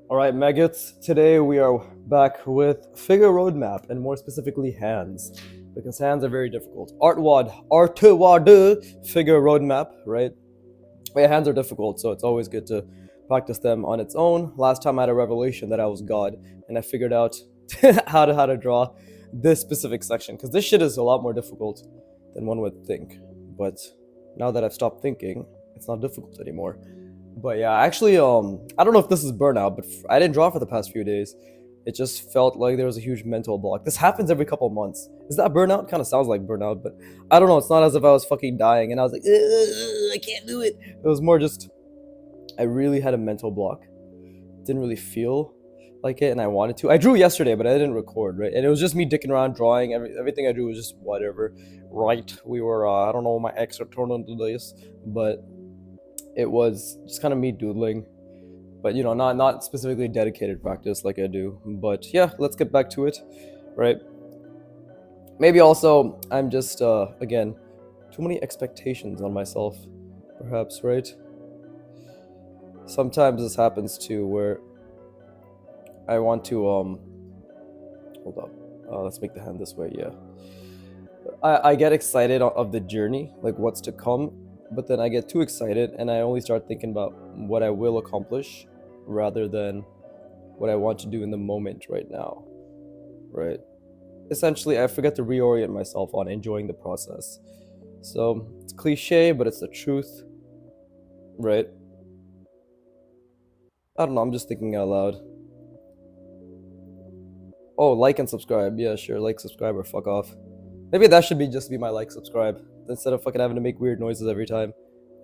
All right, maggots. Today we are back with figure roadmap and more specifically hands, because hands are very difficult. Artwod, figure roadmap, right? But yeah, hands are difficult, so it's always good to practice them on its own. Last time I had a revelation that I was God, and I figured out how to draw this specific section, because this shit is a lot more difficult than one would think. But now that I've stopped thinking, it's not difficult anymore. But yeah, actually, I don't know if this is burnout, but I didn't draw for the past few days. It just felt like there was a huge mental block. This happens every couple months. Is that burnout? Kind of sounds like burnout, but I don't know. It's not as if I was fucking dying and I was like, I can't do it. It was more just I really had a mental block. Didn't really feel like it, and I wanted to. I drew yesterday, but I didn't record, right? And it was just me dicking around drawing. Everything I drew was just whatever. Right? We were I don't know, my ex returned into this, but it was just kind of me doodling, but not specifically dedicated practice like I do. But yeah, let's get back to it, right? Maybe also I'm just again too many expectations on myself, perhaps, right? Sometimes this happens too, where I want to hold up. Let's make the hand this way. Yeah, I get excited of the journey, like what's to come, but then I get too excited and I only start thinking about what I will accomplish rather than what I want to do in the moment right now, right? Essentially, I forget to reorient myself on enjoying the process. So it's cliche, but it's the truth, right? I don't know, I'm just thinking out loud. Oh, like and subscribe. Yeah, sure, like, subscribe, or fuck off. Maybe that should be just be my like, subscribe. Instead of fucking having to make weird noises every time,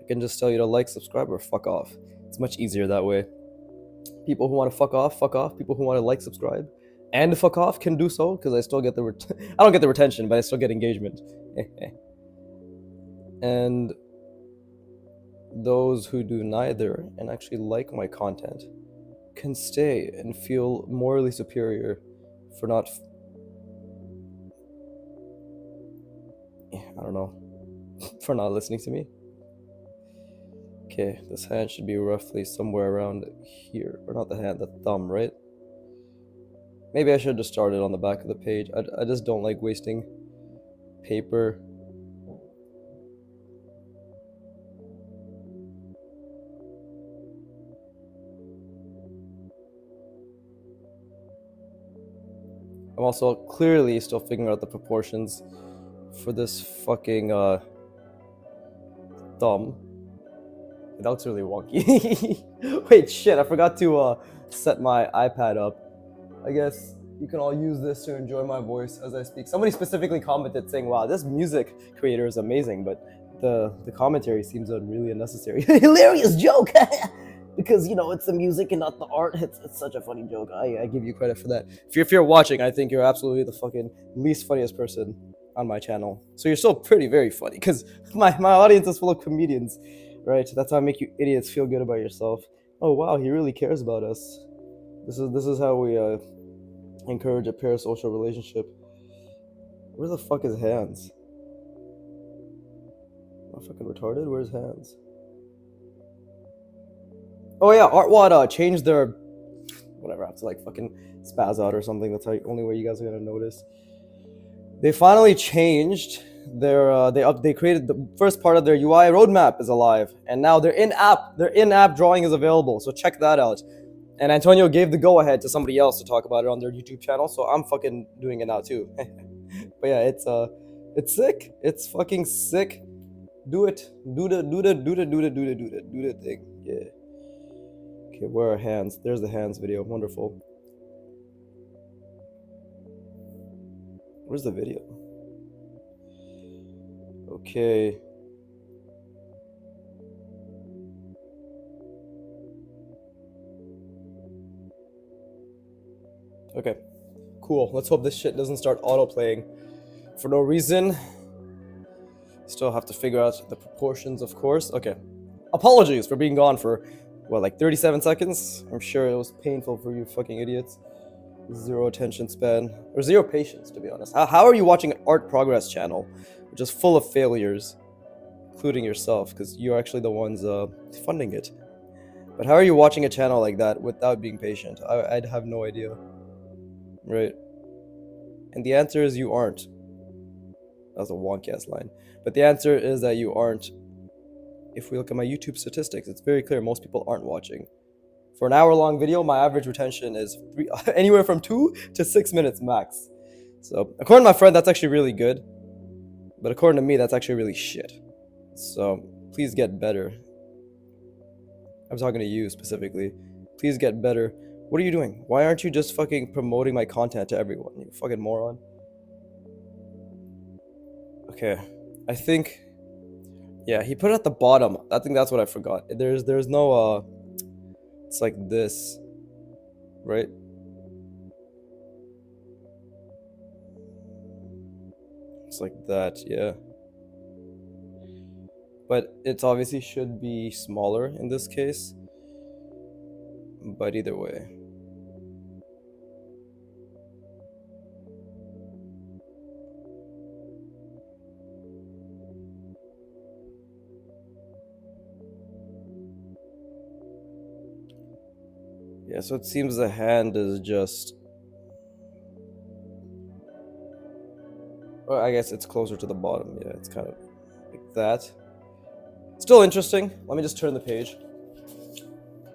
I can just tell you to like, subscribe, or fuck off. It's much easier that way. People who want to fuck off, fuck off. People who want to like, subscribe, and fuck off can do so, because I still get the I don't get the retention, but I still get engagement. And those who do neither and actually like my content can stay and feel morally superior for not I don't know, for not listening to me. Okay, this hand should be roughly somewhere around here, or not the hand, the thumb, right? Maybe I should have just started on the back of the page. I just don't like wasting paper. I'm also clearly still figuring out the proportions for this fucking thumb. That looks really wonky. Wait, shit, I forgot to set my iPad up. I guess you can all use this to enjoy my voice as I speak. Somebody specifically commented saying, wow, this music creator is amazing, but the commentary seems really unnecessary. Hilarious joke! Because, it's the music and not the art. It's such a funny joke. I give you credit for that. If you're watching, I think you're absolutely the fucking least funniest person on my channel. So you're still very funny, because my audience is full of comedians, right? That's how I make you idiots feel good about yourself. Oh wow, he really cares about us. This is how we encourage a parasocial relationship. Where the fuck is hands? Am I fucking retarded? Where's hands? Oh yeah, artwod changed their whatever. I have to like fucking spaz out or something. That's the only way you guys are gonna notice. They finally changed their they created the first part of their UI roadmap is alive, and now their in-app drawing is available. So check that out. And Antonio gave the go-ahead to somebody else to talk about it on their YouTube channel, so I'm fucking doing it now too. But yeah, it's sick. It's fucking sick. Do it. Do the thing. Yeah. Okay, where are hands? There's the hands video. Wonderful. Where's the video? Okay. Okay. Cool. Let's hope this shit doesn't start auto-playing for no reason. Still have to figure out the proportions, of course. Okay. Apologies for being gone for, what, like 37 seconds? I'm sure it was painful for you fucking idiots. Zero attention span. Or zero patience, to be honest. How are you watching an art progress channel, which is full of failures, including yourself, because you're actually the ones funding it? But how are you watching a channel like that without being patient? I'd have no idea. Right? And the answer is you aren't. That was a wonky ass line. But the answer is that you aren't. If we look at my YouTube statistics, it's very clear most people aren't watching. For an hour-long video, my average retention is anywhere from 2 to 6 minutes max. So, according to my friend, that's actually really good. But according to me, that's actually really shit. So, please get better. I'm talking to you specifically. Please get better. What are you doing? Why aren't you just fucking promoting my content to everyone? You fucking moron. Okay. I think. Yeah, he put it at the bottom. I think that's what I forgot. There's no it's like this. Right? It's like that, yeah. But it obviously should be smaller in this case. But either way. Yeah, so it seems the hand is just. Well, I guess it's closer to the bottom. Yeah, it's kind of like that. Still interesting. Let me just turn the page.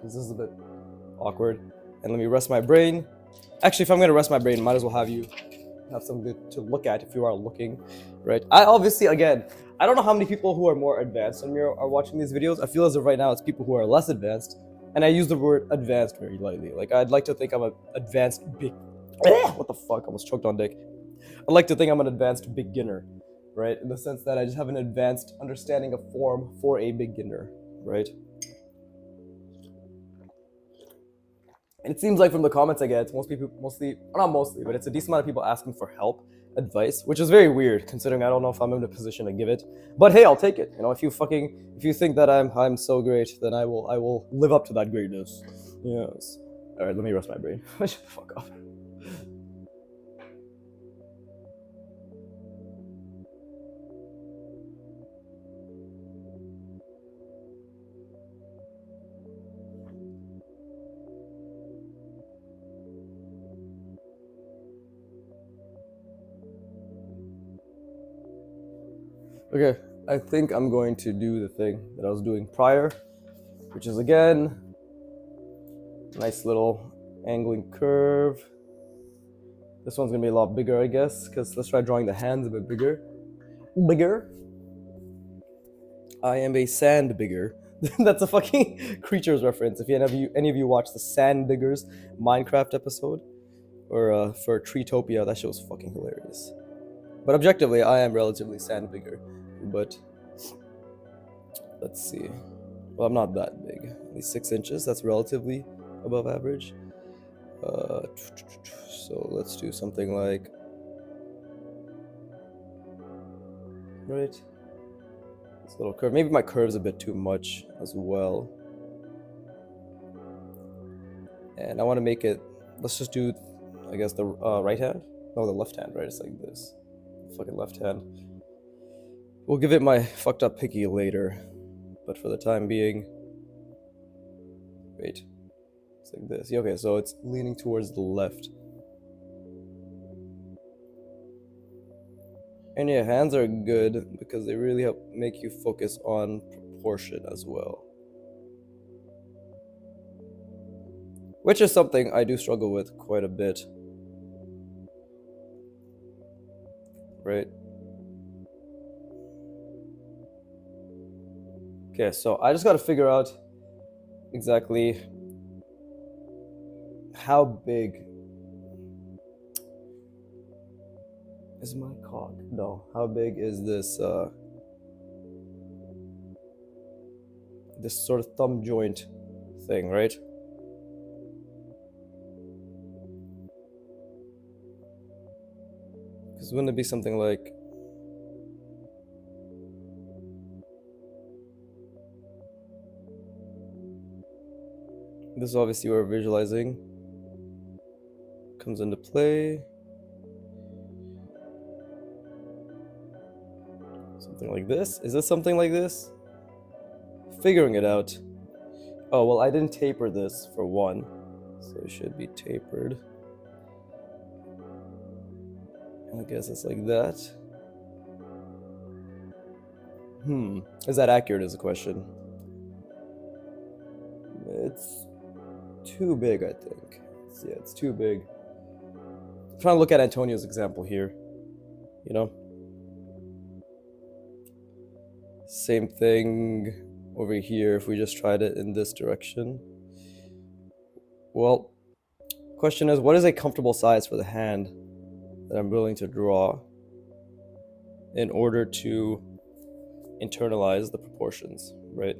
This is a bit awkward. And let me rest my brain. Actually, if I'm gonna rest my brain, might as well have you have something to look at if you are looking, right? I obviously, again, I don't know how many people who are more advanced than me are watching these videos. I feel as if right now it's people who are less advanced, and I use the word advanced very lightly. Like, I'd like to think I'm an advanced big. What the fuck? I almost choked on dick. I'd like to think I'm an advanced beginner, right? In the sense that I just have an advanced understanding of form for a beginner, right? And it seems like from the comments I get, most people, not mostly, but it's a decent amount of people asking for help, advice, which is very weird considering I don't know if I'm in a position to give it. But hey, I'll take it. You know, if you think that I'm so great, then I will live up to that greatness. Yes. All right, let me rest my brain. Shut the fuck up. Okay, I think I'm going to do the thing that I was doing prior, which is again, nice little angling curve. This one's gonna be a lot bigger, I guess, because let's try drawing the hands a bit bigger. Bigger. I am a sand bigger. That's a fucking creatures reference. If any of you watch the Sand Diggers Minecraft episode, or for Treetopia, that show's fucking hilarious. But objectively, I am relatively sand bigger. But let's see. Well, I'm not that big. Only 6 inches. That's relatively above average. So let's do something like. Right. This little curve. Maybe my curve's a bit too much as well. And I want to make it. Let's just do, I guess, the right hand. No, the left hand. Right. It's like this. Fucking left hand. We'll give it my fucked up picky later, but for the time being. Wait. It's like this. Okay, so it's leaning towards the left. And yeah, hands are good because they really help make you focus on proportion as well. Which is something I do struggle with quite a bit. Right? Okay, so I just gotta figure out exactly how big is my cock? No, how big is this this sort of thumb joint thing, right? Because wouldn't it be something like this? Is obviously where visualizing comes into play. Something like this? Is this something like this? Figuring it out. Oh, well, I didn't taper this for one, so it should be tapered. I guess it's like that. Is that accurate is the question. It's too big, I think. Yeah, it's too big. I'm trying to look at Antonio's example here, you know? Same thing over here if we just tried it in this direction. Well, question is, what is a comfortable size for the hand that I'm willing to draw in order to internalize the proportions, right?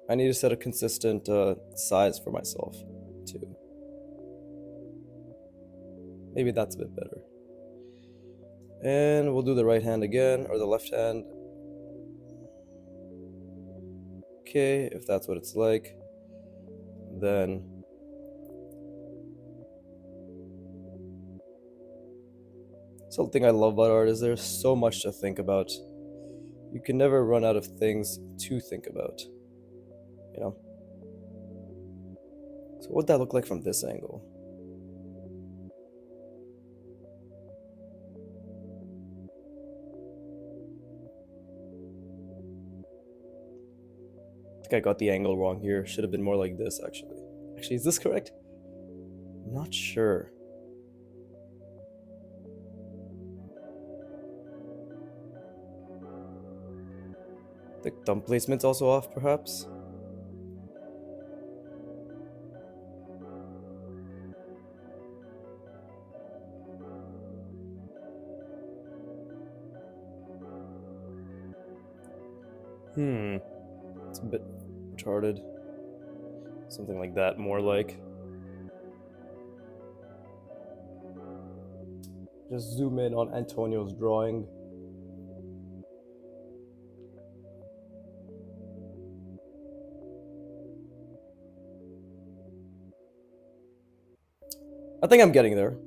I need to set a consistent size for myself too. Maybe that's a bit better. And we'll do the right hand again, or the left hand. Okay, if that's what it's like, then something I love about art is there's so much to think about. You can never run out of things to think about, you know? So what'd that look like from this angle? I think I got the angle wrong here. Should have been more like this, actually. Actually, is this correct? I'm not sure. The thumb placement's also off, perhaps? It's a bit retarded. Something like that, more like. Just zoom in on Antonio's drawing. I think I'm getting there.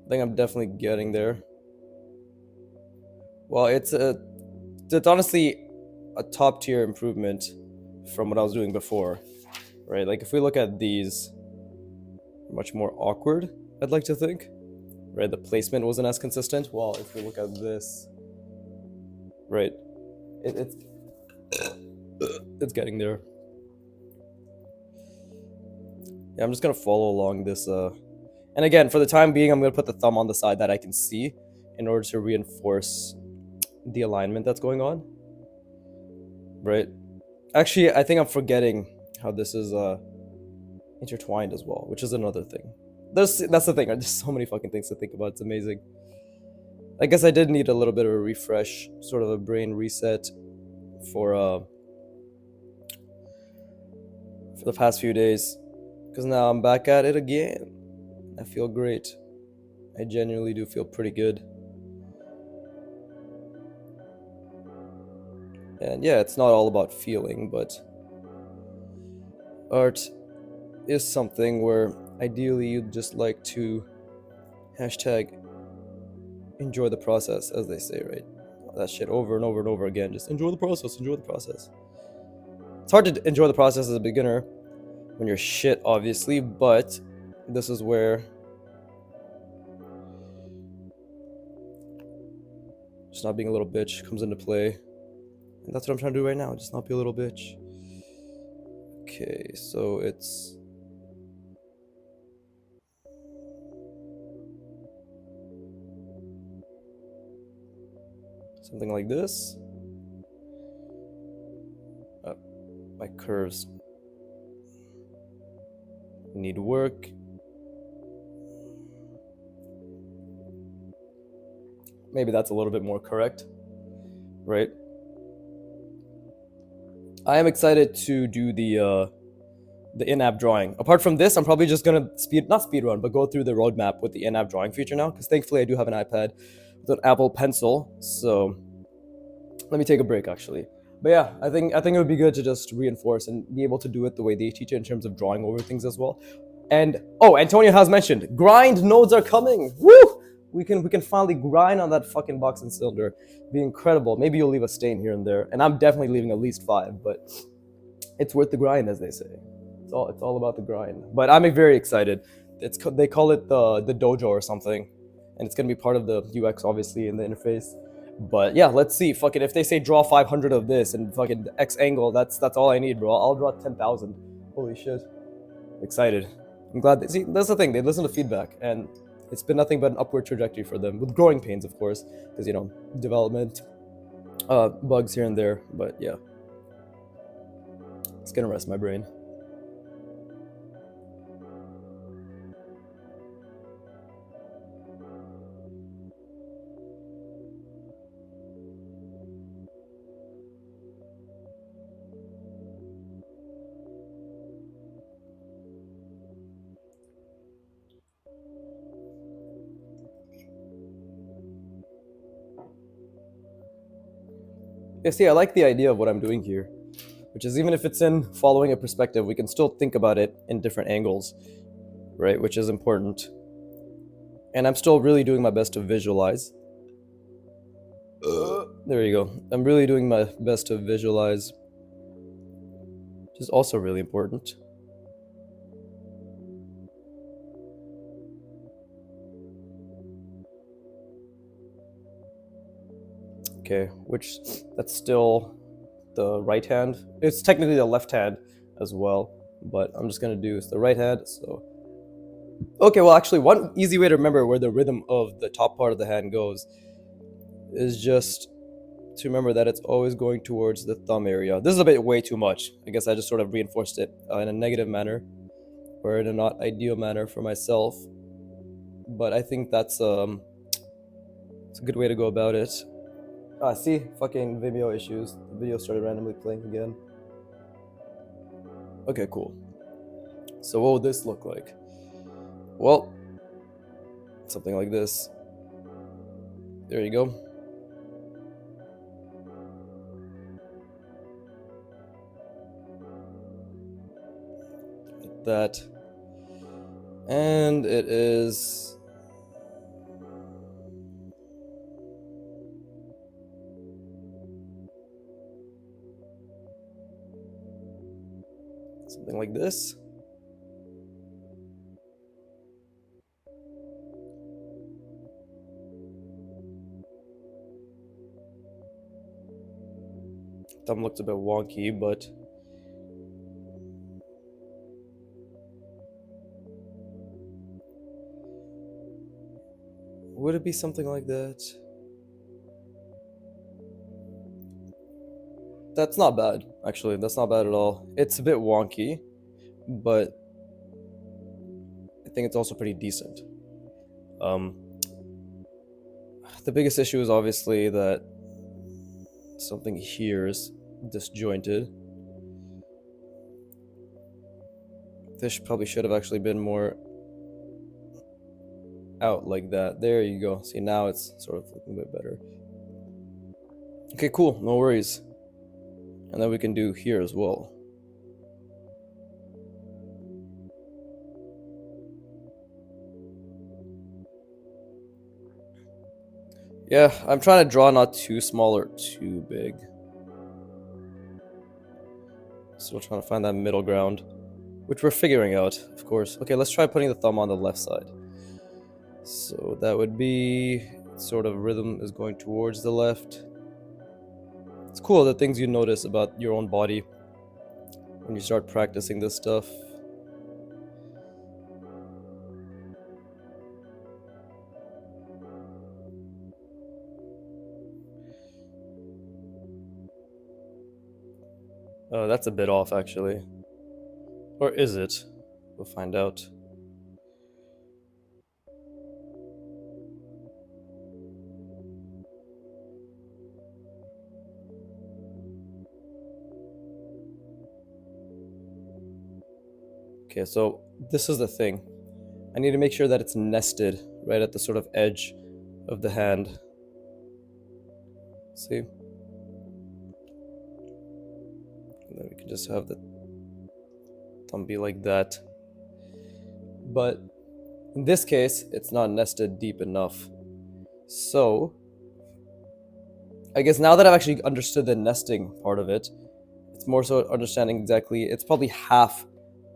I think I'm definitely getting there. Well, it's honestly a top tier improvement from what I was doing before, right? Like if we look at these, much more awkward, I'd like to think, right? The placement wasn't as consistent. Well, if we look at this, right, it's getting there. Yeah, I'm just gonna follow along this. And again, for the time being, I'm gonna put the thumb on the side that I can see in order to reinforce the alignment that's going on. Right? Actually, I think I'm forgetting how this is intertwined as well, which is another thing. That's the thing. There's so many fucking things to think about. It's amazing. I guess I did need a little bit of a refresh, sort of a brain reset for the past few days, because now I'm back at it again. I feel great. I genuinely do feel pretty good. And yeah, it's not all about feeling, but art is something where ideally you'd just like to hashtag enjoy the process, as they say, right? That shit over and over and over again. Just enjoy the process, enjoy the process. It's hard to enjoy the process as a beginner when you're shit, obviously, but this is where just not being a little bitch comes into play. And that's what I'm trying to do right now, just not be a little bitch. Okay, so it's something like this. My curves need work. Maybe that's a little bit more correct, right? I am excited to do the in-app drawing. Apart from this, I'm probably just gonna not speed run, but go through the roadmap with the in-app drawing feature now, because thankfully I do have an iPad with an Apple Pencil. So let me take a break, actually. But yeah, I think it would be good to just reinforce and be able to do it the way they teach it in terms of drawing over things as well. And oh, Antonio has mentioned grind nodes are coming. Woo! We can finally grind on that fucking box and cylinder. Be incredible. Maybe you'll leave a stain here and there, and I'm definitely leaving at least 5. But it's worth the grind, as they say. It's all about the grind. But I'm very excited. They call it the dojo or something, and it's gonna be part of the UX, obviously, in the interface. But yeah, let's see. Fucking if they say draw 500 of this and fucking X angle, that's all I need, bro. I'll draw 10,000. Holy shit! Excited. I'm glad. See, that's the thing. They listen to feedback, and it's been nothing but an upward trajectory for them, with growing pains, of course, because development, bugs here and there. But yeah, it's gonna rest my brain. Yeah, see, I like the idea of what I'm doing here, which is even if it's in following a perspective, we can still think about it in different angles, right? Which is important. And I'm still really doing my best to visualize. There you go. I'm really doing my best to visualize, which is also really important. Okay, which that's still the right hand. It's technically the left hand as well, but I'm just gonna do the right hand. So, okay, well, actually, one easy way to remember where the rhythm of the top part of the hand goes is just to remember that it's always going towards the thumb area. This is a bit way too much. I guess I just sort of reinforced it in a negative manner or in a not ideal manner for myself. But I think it's a good way to go about it. Ah, see, fucking Vimeo issues. The video started randomly playing again. Okay, cool. So what would this look like? Well, something like this. There you go. Like that. And it is something like this. Thumb looks a bit wonky, but would it be something like that? That's not bad, actually. That's not bad at all. It's a bit wonky, but I think it's also pretty decent. Um, the biggest issue is obviously that something here is disjointed. This probably should have actually been more out like that. There you go. See, now it's sort of looking a bit better. Okay, cool. No worries. And then we can do here as well. Yeah, I'm trying to draw not too small or too big. Still trying to find that middle ground, which we're figuring out, of course. Okay, let's try putting the thumb on the left side. So that would be sort of rhythm is going towards the left. It's cool the things you notice about your own body when you start practicing this stuff. Oh, that's a bit off, actually. Or is it? We'll find out. Okay, so this is the thing. I need to make sure that it's nested right at the sort of edge of the hand. See? And then we can just have the thumb be like that. But in this case, it's not nested deep enough. So, I guess now that I've actually understood the nesting part of it, It's more so understanding exactly. It's probably half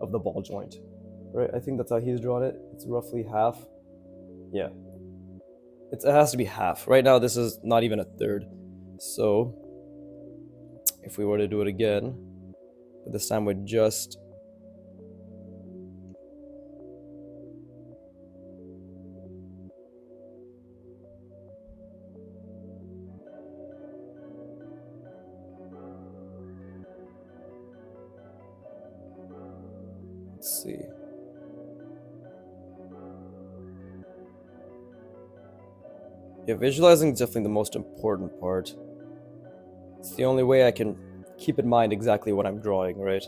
of the ball joint, right? I think that's how he's drawn it. It's roughly half. Yeah, it has to be half. Right now, this is not even a third. So if we were to do it again, but this time with just let's see. Yeah, visualizing is definitely the most important part. It's the only way I can keep in mind exactly what I'm drawing, right?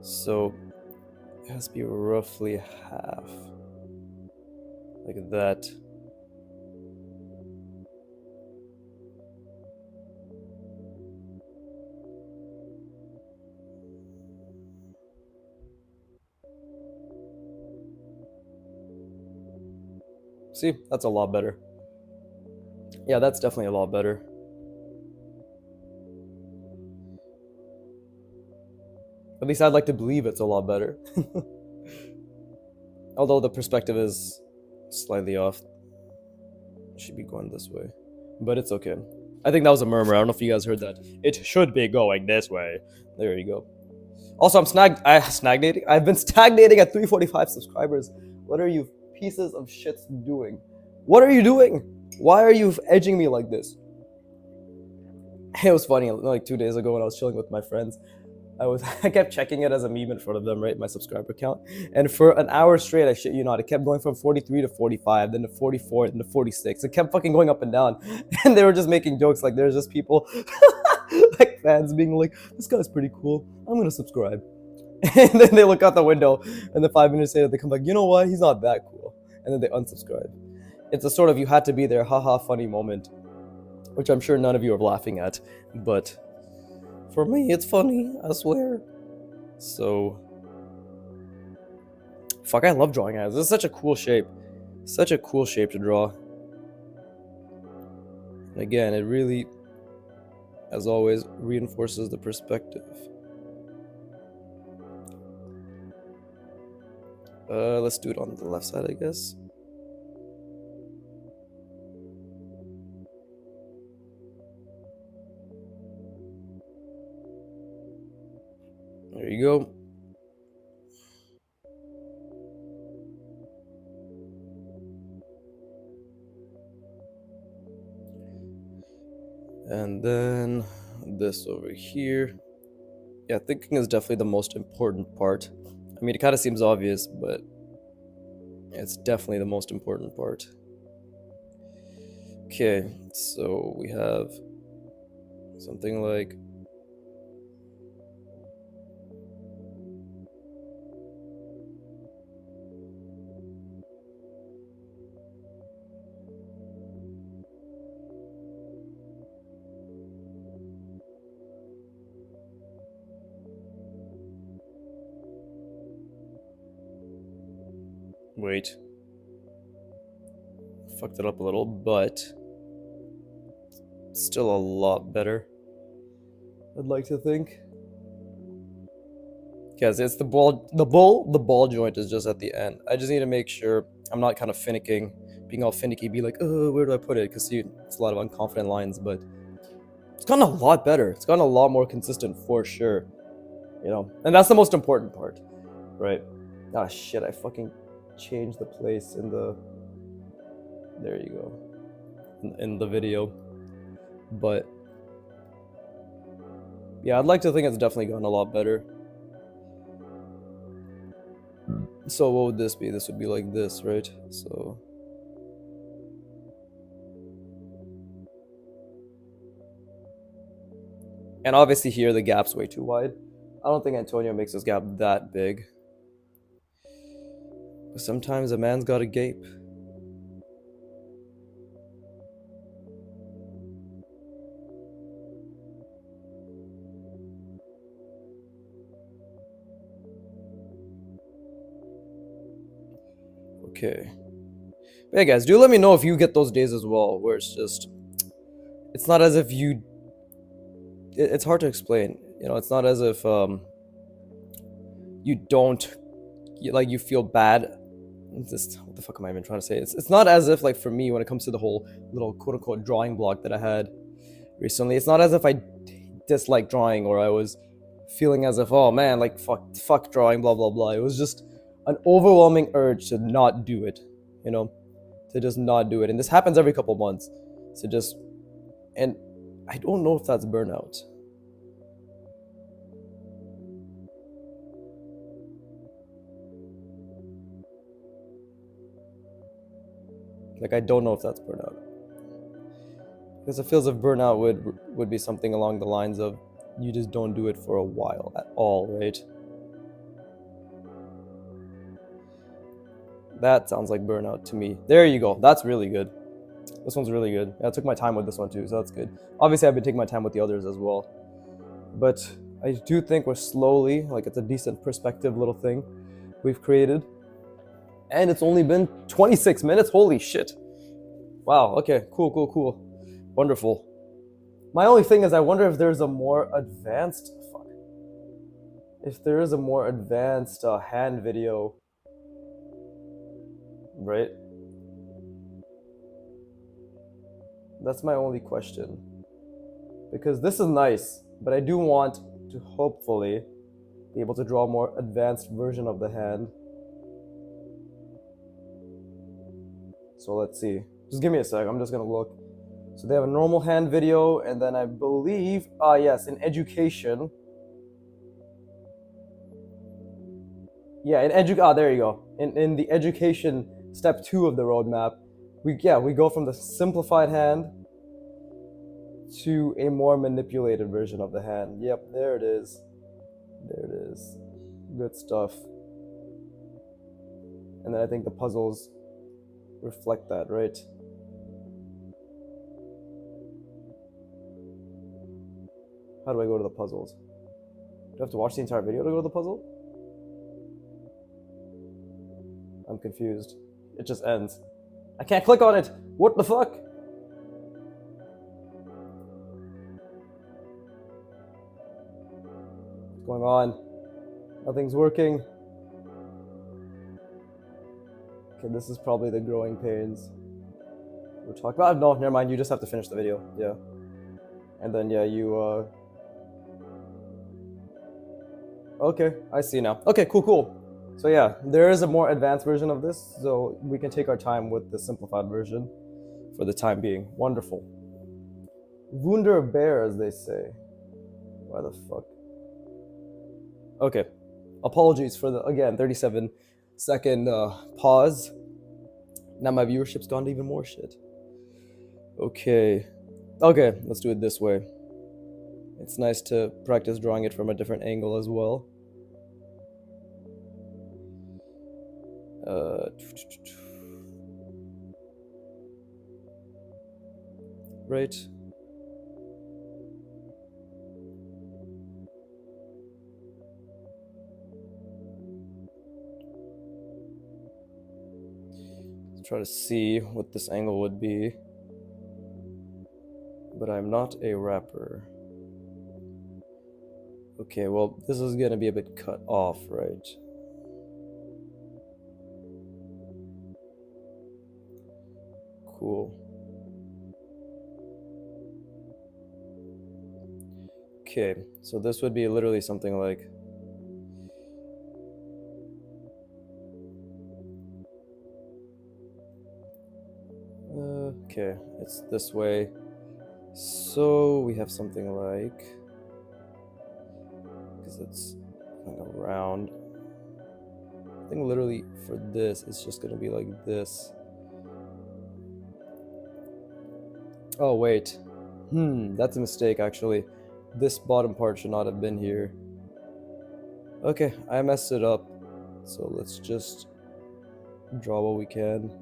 So it has to be roughly half. Like that. See, that's a lot better. Yeah, that's definitely a lot better. At least I'd like to believe it's a lot better. Although the perspective is slightly off. It should be going this way. But it's okay. I think that was a murmur. I don't know if you guys heard that. It should be going this way. There you go. Also, I'm stagnating. I've been stagnating at 345 subscribers. What are you pieces of shits doing? What are you doing? Why are you edging me like this? It was funny, like 2 days ago when I was chilling with my friends. I kept checking it as a meme in front of them, right? My subscriber count. And for an hour straight, I shit you not, it kept going from 43 to 45, then to 44, then to 46. It kept fucking going up and down. And they were just making jokes. Like, there's just people, like fans being like, this guy's pretty cool. I'm going to subscribe. And then they look out the window, and then 5 minutes later, they come back, you know what? He's not that cool. And then they unsubscribe. It's a sort of you had to be there, haha, funny moment, which I'm sure none of you are laughing at. But for me, it's funny, I swear. So, fuck, I love drawing eyes. This is such a cool shape. Such a cool shape to draw. And again, it really, as always, reinforces the perspective. Let's do it on the left side, I guess. There you go. And then this over here. Yeah, thinking is definitely the most important part. I mean, it kind of seems obvious, but it's definitely the most important part. Okay, so we have something like wait. Fucked it up a little, but still a lot better, I'd like to think. Because it's the ball joint is just at the end. I just need to make sure I'm not kind of finicking, being all finicky, be like, oh, where do I put it? Because it's a lot of unconfident lines, but it's gotten a lot better. It's gotten a lot more consistent for sure. You know, and that's the most important part, right? Ah, shit, I fucking changed the place in the, there you go, in the video. But yeah, I'd like to think it's definitely gotten a lot better. So what would this be? This would be like this, right? So and obviously here the gap's way too wide. I don't think Antonio makes this gap that big. But sometimes a man's gotta gape. Okay. But yeah, guys, do let me know if you get those days as well, where it's just it's not as if you. It's hard to explain. You know, it's not as if you don't like you feel bad. Just what the fuck am I even trying to say? It's not as if like for me when it comes to the whole little quote unquote drawing block that I had recently. It's not as if I dislike drawing or I was feeling as if oh man like fuck drawing blah blah blah. It was just an overwhelming urge to not do it. You know, to just not do it. And this happens every couple months. So just and I don't know if that's burnout. Like I don't know if that's burnout. Because it feels if burnout would be something along the lines of you just don't do it for a while at all, right? That sounds like burnout to me. There you go. That's really good. This one's really good. I took my time with this one too, so that's good. Obviously, I've been taking my time with the others as well. But I do think we're slowly, like it's a decent perspective little thing we've created. And it's only been 26 minutes. Holy shit. Wow, okay, cool. Wonderful. My only thing is I wonder if there's a more advanced if there is a more advanced hand video, right? That's my only question. Because this is nice, but I do want to hopefully be able to draw a more advanced version of the hand. So let's see. Just give me a sec. I'm just gonna look. So they have a normal hand video, and then I believe, yes, in education. Yeah, there you go. In the education step 2 of the roadmap, we go from the simplified hand to a more manipulated version of the hand. Yep, there it is. There it is. Good stuff. And then I think the puzzles reflect that, right? How do I go to the puzzles? Do I have to watch the entire video to go to the puzzle? I'm confused. It just ends. I can't click on it! What the fuck? What's going on? Nothing's working. Okay, this is probably the growing pains we're talking about. No, never mind. You just have to finish the video. Yeah. And then, yeah, you, Okay, I see now. Okay, cool. So yeah, there is a more advanced version of this, so we can take our time with the simplified version for the time being. Wonderful. Wunderbar, as they say. Why the fuck? Okay. Apologies for the, again, 37-second pause. Now my viewership's gone to even more shit. Okay, let's do it this way. It's nice to practice drawing it from a different angle as well. Right. Let's try to see what this angle would be. But I'm not a rapper. Okay, well, this is gonna be a bit cut off, right? Cool. Okay, so this would be literally something like okay, it's this way. So we have something like, because it's kind of round. I think literally for this, it's just gonna be like this. Oh wait, that's a mistake actually. This bottom part should not have been here. Okay, I messed it up. So let's just draw what we can.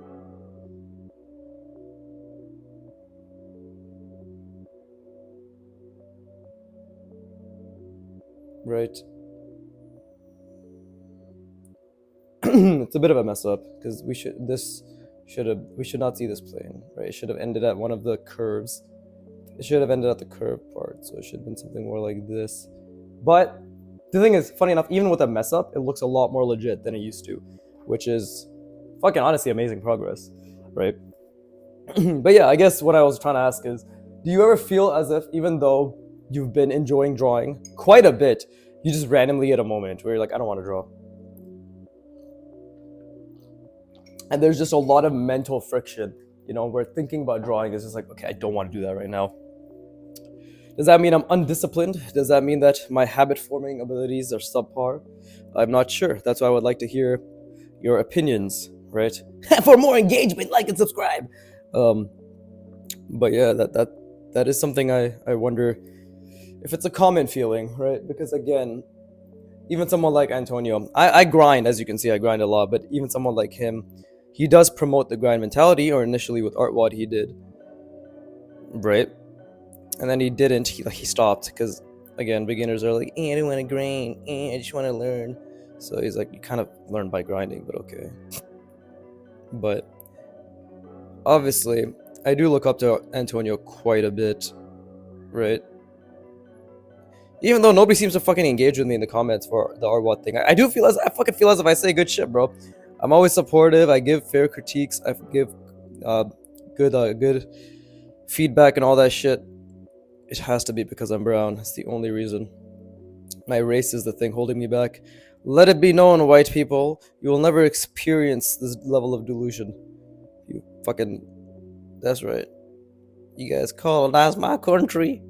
Right. It's a bit of a mess up because we should not see this plane, right? It should have ended at one of the curves It should have ended at the curved part, so it should have been something more like this. But the thing is, funny enough, even with a mess up, it looks a lot more legit than it used to, which is fucking honestly amazing progress, right? But yeah, I guess what I was trying to ask is, do you ever feel as if even though you've been enjoying drawing quite a bit, you just randomly get a moment where you're like, I don't want to draw? And there's just a lot of mental friction, where thinking about drawing is just like, okay, I don't want to do that right now. Does that mean I'm undisciplined? Does that mean that my habit forming abilities are subpar? I'm not sure. That's why I would like to hear your opinions, right? For more engagement, like and subscribe. But yeah, that is something I wonder if it's a common feeling, right? Because again, even someone like Antonio, I grind, as you can see, I grind a lot, but even someone like him, he does promote the grind mentality, or initially with artwod he did, right? And then he didn't, he stopped, because again, beginners are like, I don't want to grind, I just want to learn. So he's like, you kind of learn by grinding, but okay. But obviously, I do look up to Antonio quite a bit, right? Even though nobody seems to fucking engage with me in the comments for the artwod thing, I do feel I fucking feel as if I say good shit, bro. I'm always supportive. I give fair critiques. I give good feedback and all that shit. It has to be because I'm brown. It's the only reason. My race is the thing holding me back. Let it be known, white people, you will never experience this level of delusion. You fucking... That's right. You guys colonize my country.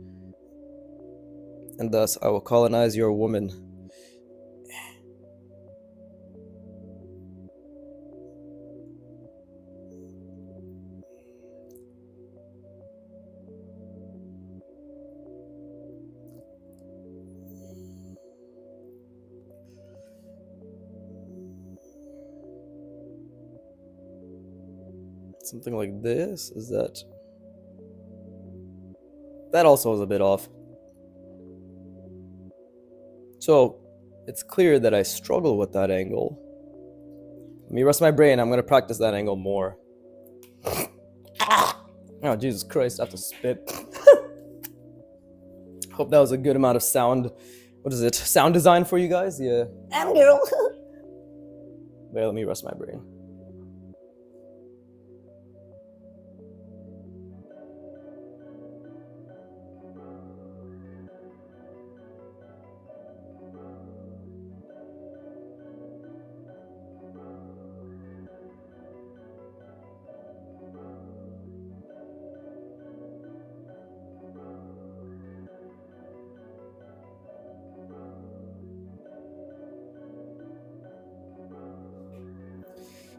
And thus, I will colonize your woman. Something like this? Is that... That also is a bit off. So, it's clear that I struggle with that angle. Let me rest my brain. I'm going to practice that angle more. Oh, Jesus Christ. I have to spit. Hope that was a good amount of sound. What is it? Sound design for you guys? Yeah. I'm girl. Wait, let me rest my brain.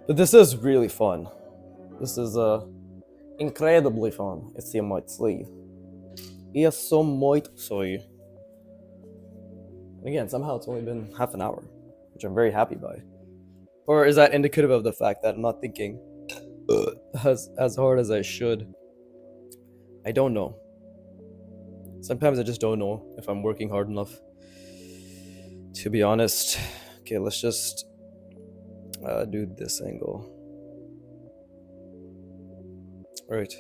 But this is really fun. This is incredibly fun. It's the might sleeve. Yes, so might soy. And again, somehow it's only been half an hour, which I'm very happy by. Or is that indicative of the fact that I'm not thinking as hard as I should? I don't know. Sometimes I just don't know if I'm working hard enough. To be honest. Okay, let's just do this angle. Right.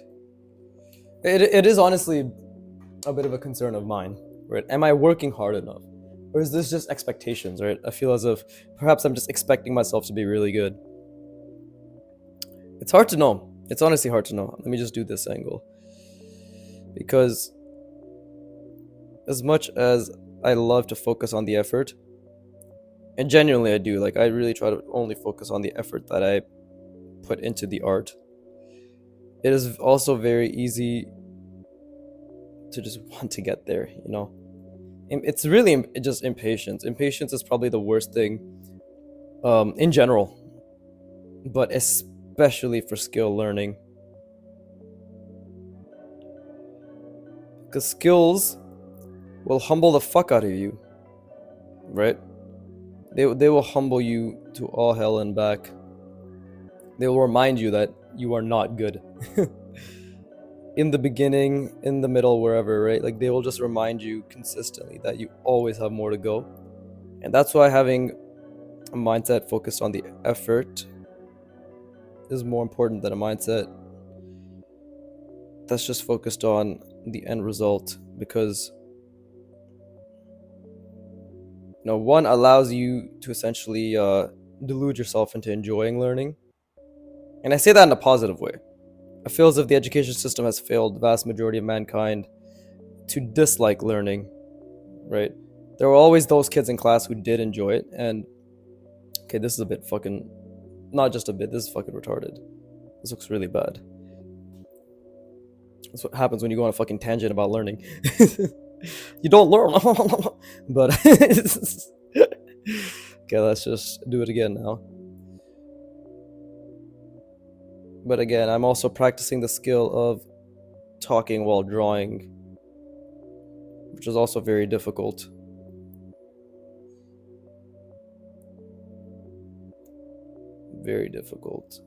It is honestly a bit of a concern of mine, right? Am I working hard enough? Or is this just expectations, right? I feel as if perhaps I'm just expecting myself to be really good. It's hard to know. It's honestly hard to know. Let me just do this angle. Because as much as I love to focus on the effort, and genuinely I do, like I really try to only focus on the effort that I put into the art, it is also very easy to just want to get there, you know? It's really just impatience. Impatience is probably the worst thing in general, but especially for skill learning. Because skills will humble the fuck out of you, right? They will humble you to all hell and back. They will remind you that you are not good. In the beginning, in the middle, wherever, right? Like they will just remind you consistently that you always have more to go. And that's why having a mindset focused on the effort is more important than a mindset that's just focused on the end result, because one allows you to essentially delude yourself into enjoying learning, and I say that in a positive way. I feel as if the education system has failed the vast majority of mankind to dislike learning, right? There were always those kids in class who did enjoy it, and okay, this is a bit fucking, not just a bit, this is fucking retarded. This looks really bad. That's what happens when you go on a fucking tangent about learning. You don't learn. But okay, let's just do it again now. But again, I'm also practicing the skill of talking while drawing, which is also very difficult. Very difficult.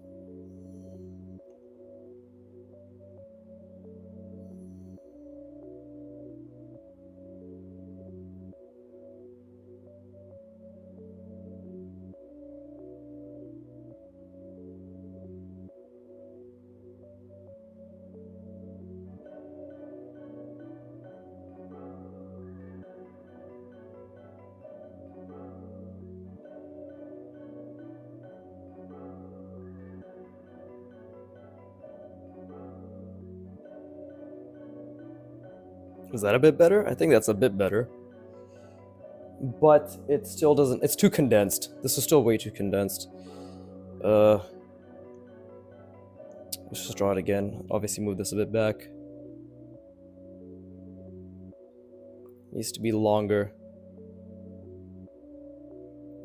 Is that a bit better? I think that's a bit better. But it still doesn't, it's too condensed. This is still way too condensed. Let's just draw it again. Obviously move this a bit back. Needs to be longer.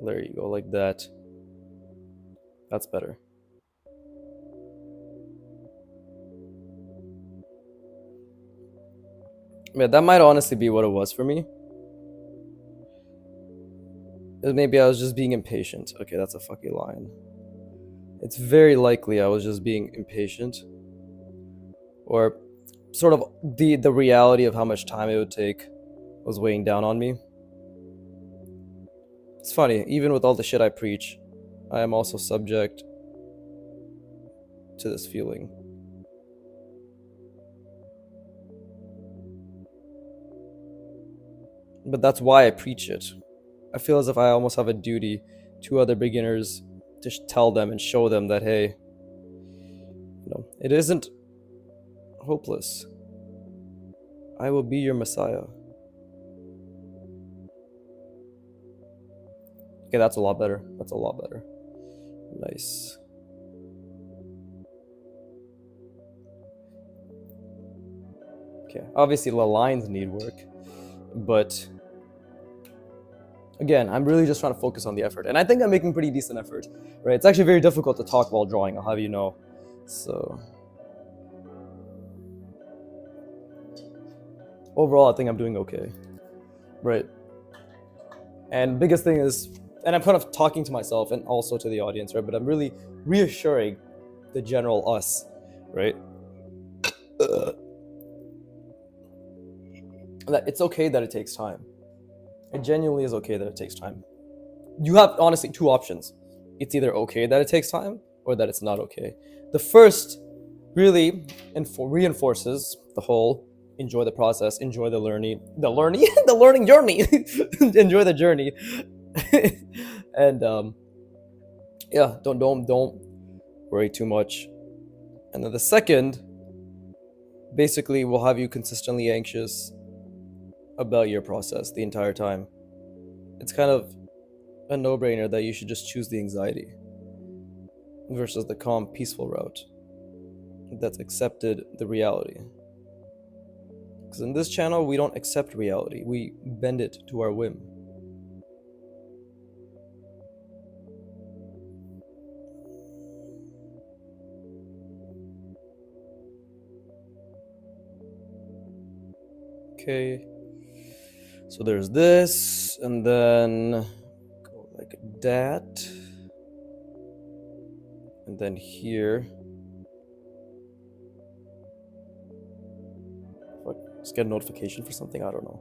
There you go, like that. That's better. Yeah, that might honestly be what it was for me. Maybe I was just being impatient. Okay, that's a fucking line. It's very likely I was just being impatient. Or sort of the reality of how much time it would take was weighing down on me. It's funny, even with all the shit I preach, I am also subject to this feeling. But that's why I preach it. I feel as if I almost have a duty to other beginners to tell them and show them that, hey, it isn't hopeless. I will be your Messiah. Okay, that's a lot better. That's a lot better. Nice. Okay, obviously the lines need work, but again, I'm really just trying to focus on the effort, and I think I'm making pretty decent effort, right? It's actually very difficult to talk while drawing, I'll have you know. So overall, I think I'm doing okay, right? And biggest thing is, and I'm kind of talking to myself and also to the audience, right? But I'm really reassuring the general us, right? That it's okay that it takes time. It genuinely is okay that it takes time. You have honestly two options. It's either okay that it takes time or that it's not okay. The first really reinforces the whole enjoy the process, enjoy the learning, the learning journey, enjoy the journey, and yeah, don't worry too much. And then the second basically will have you consistently anxious about your process the entire time. It's kind of a no-brainer that you should just choose the anxiety versus the calm, peaceful route that's accepted the reality. Because in this channel, we don't accept reality, we bend it to our whim. Okay, so there's this, and then go like that, and then here. What? Just get a notification for something? I don't know.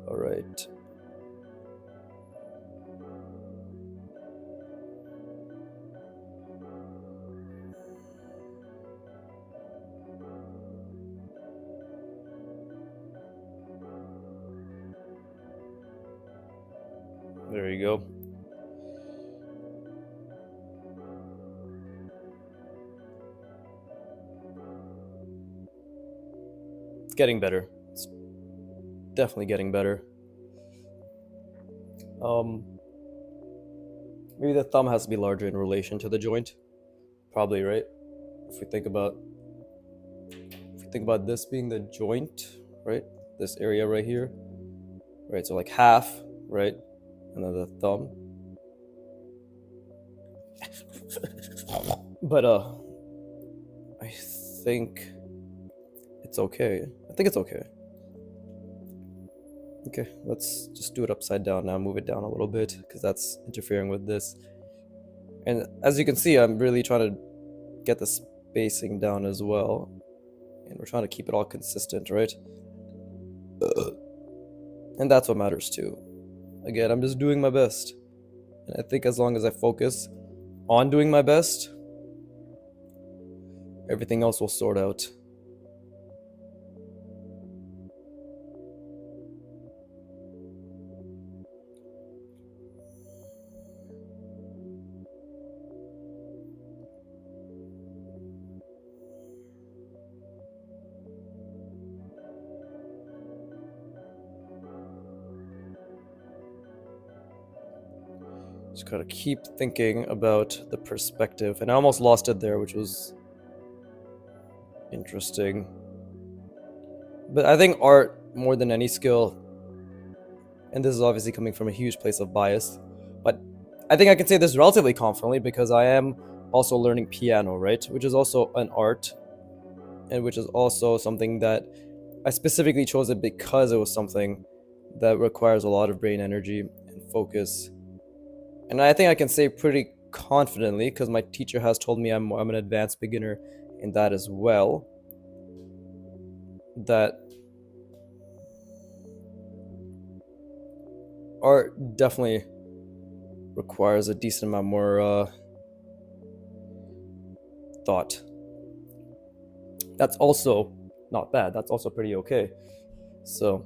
All right. There you go. It's getting better. It's definitely getting better. Um, Maybe the thumb has to be larger in relation to the joint. Probably, right? If we think about this being the joint, right? This area right here, right? So like half, right? And then the thumb. But I think it's okay. I think it's okay. Okay, let's just do it upside down now. Move it down a little bit because that's interfering with this. And as you can see, I'm really trying to get the spacing down as well. And we're trying to keep it all consistent, right? And that's what matters too. Again, I'm just doing my best. And I think as long as I focus on doing my best, everything else will sort out. Just gotta keep thinking about the perspective. And I almost lost it there, which was interesting. But I think art, more than any skill, and this is obviously coming from a huge place of bias, but I think I can say this relatively confidently because I am also learning piano, right? Which is also an art, and which is also something that I specifically chose it because it was something that requires a lot of brain energy and focus. And I think I can say pretty confidently because my teacher has told me I'm an advanced beginner in that as well, that art definitely requires a decent amount more thought. That's also not bad. That's also pretty okay. So,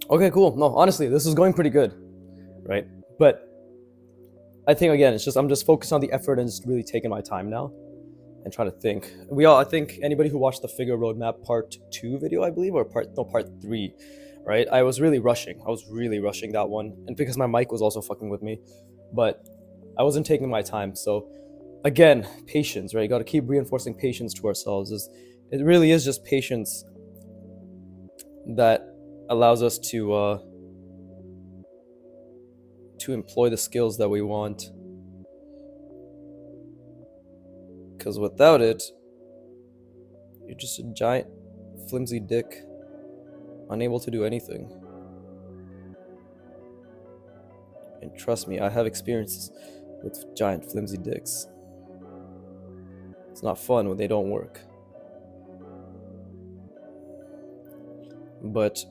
okay, cool. No, honestly, this is going pretty good, right? But I think again, it's just I'm just focused on the effort and just really taking my time now and trying to think. I think anybody who watched the figure roadmap part 2 video, I believe, or part 3, right? I was really rushing. I was really rushing that one, and because my mic was also fucking with me, but I wasn't taking my time. So again, patience, right? You got to keep reinforcing patience to ourselves. It really is just patience that allows us to employ the skills that we want. Because without it, you're just a giant, flimsy dick, unable to do anything. And trust me, I have experiences with giant, flimsy dicks. It's not fun when they don't work. But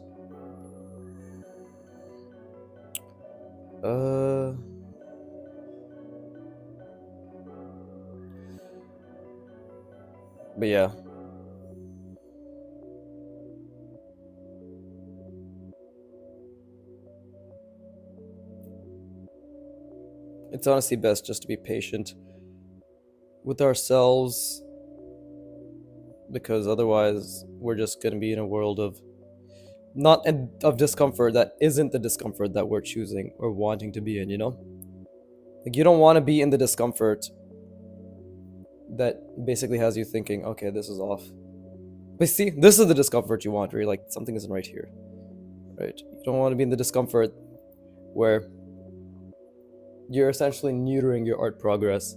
yeah. It's honestly best just to be patient with ourselves, because otherwise we're just going to be in a world of of discomfort that isn't the discomfort that we're choosing or wanting to be in, you know? Like, you don't want to be in the discomfort that basically has you thinking, okay, this is off. But see, this is the discomfort you want, where you're like, something isn't right here, right? You don't want to be in the discomfort where you're essentially neutering your art progress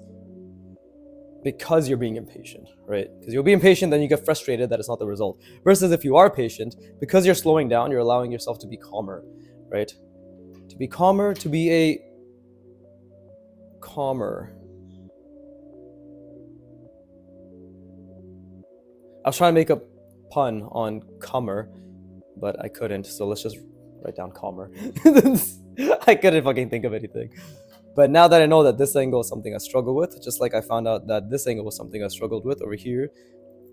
because you're being impatient, right? Because you'll be impatient, then you get frustrated that it's not the result. Versus if you are patient, because you're slowing down, you're allowing yourself to be calmer, right? To be calmer, to be a calmer. I was trying to make a pun on calmer, but I couldn't, so let's just write down calmer. I couldn't fucking think of anything. But now that I know that this angle is something I struggle with, just like I found out that this angle was something I struggled with over here,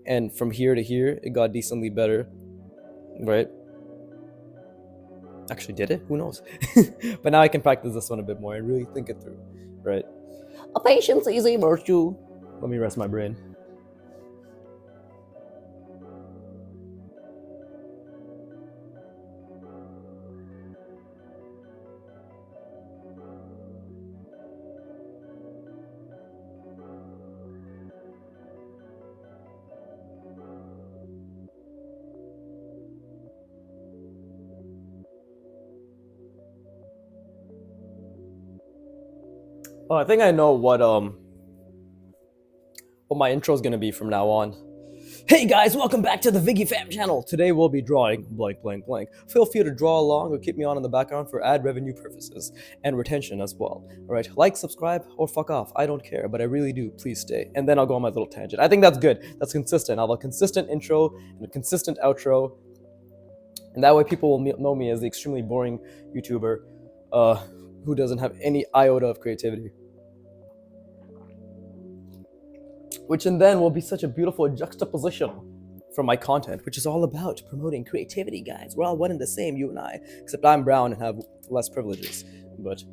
and from here to here, it got decently better, right? Actually, did it? Who knows? But now I can practice this one a bit more and really think it through, right? A patience is a virtue. Let me rest my brain. Oh, I think I know what my intro is gonna be from now on. Hey guys, welcome back to the Viggy Fam channel. Today we'll be drawing blank blank blank. Feel free to draw along or keep me on in the background for ad revenue purposes and retention as well. Alright, like, subscribe, or fuck off. I don't care, but I really do. Please stay. And then I'll go on my little tangent. I think that's good. That's consistent. I'll have a consistent intro and a consistent outro. And that way people will know me as the extremely boring YouTuber who doesn't have any iota of creativity. Which and then will be such a beautiful juxtaposition from my content, which is all about promoting creativity, guys. We're all one and the same, you and I, except I'm brown and have less privileges. But,